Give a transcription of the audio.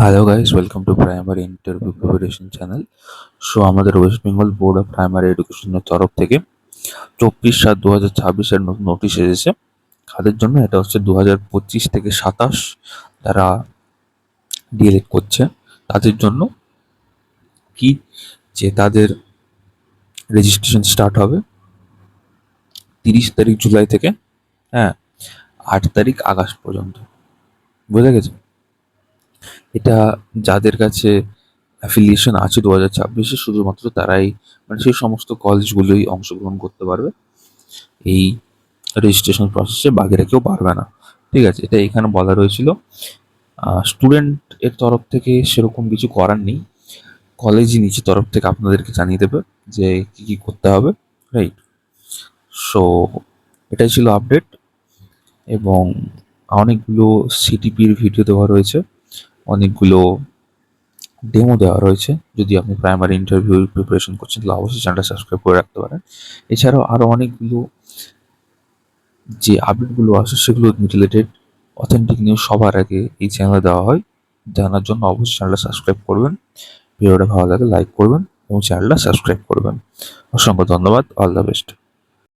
Hello guys, welcome to primary interview preparation channel. আমাদের West Bengal board of primary এডুকেশনের তরফ থেকে 24/7/2026 নতুন নোটিশ এসেছে। কাদের জন্য? এটা হচ্ছে 2025 থেকে 27 তারা ডিএলএড করছে তাদের জন্য। কি যে তাদের রেজিস্ট্রেশন স্টার্ট হবে 30 তারিখ জুলাই থেকে, হ্যাঁ, 8 তারিখ আগস্ট পর্যন্ত। বোঝা গেছে? এটা যাদের কাছে অ্যাফিলিয়েশন আছে 2026-এ শুধুমাত্র তারাই, মানে সেই সমস্ত কলেজগুলোই অংশগ্রহণ করতে পারবে এই রেজিস্ট্রেশন প্রসেসে, বাকিরা কেউ পারবে না। ঠিক আছে, এটা এখানে বলা রয়েছিল। স্টুডেন্ট এর তরফ থেকে সেরকম কিছু করার নেই, কলেজই নিচে তরফ থেকে আপনাদেরকে জানিয়ে দেবে যে কি কি করতে হবে, রাইট? সো এটাই ছিল আপডেট, এবং অনেকগুলো সিটিপির ভিডিও দেওয়া রয়েছে, অনেকগুলো ডেমো দেওয়া রয়েছে। যদি আপনি প্রাইমারি ইন্টারভিউ প্রিপারেশন করছেন তাহলে অবশ্যই চ্যানেলটা সাবস্ক্রাইব করে রাখতে পারেন। এছাড়াও আরও অনেকগুলো যে আপডেটগুলো আসে সেগুলো রিলেটেড অথেন্টিক নিউজ সবার আগে এই চ্যানেলে দেওয়া হয়। জানার জন্য অবশ্যই চ্যানেলটা সাবস্ক্রাইব করবেন। ভিডিওটা ভালো লাগে লাইক করবেন এবং চ্যানেলটা সাবস্ক্রাইব করবেন। অসংখ্য ধন্যবাদ। All the best.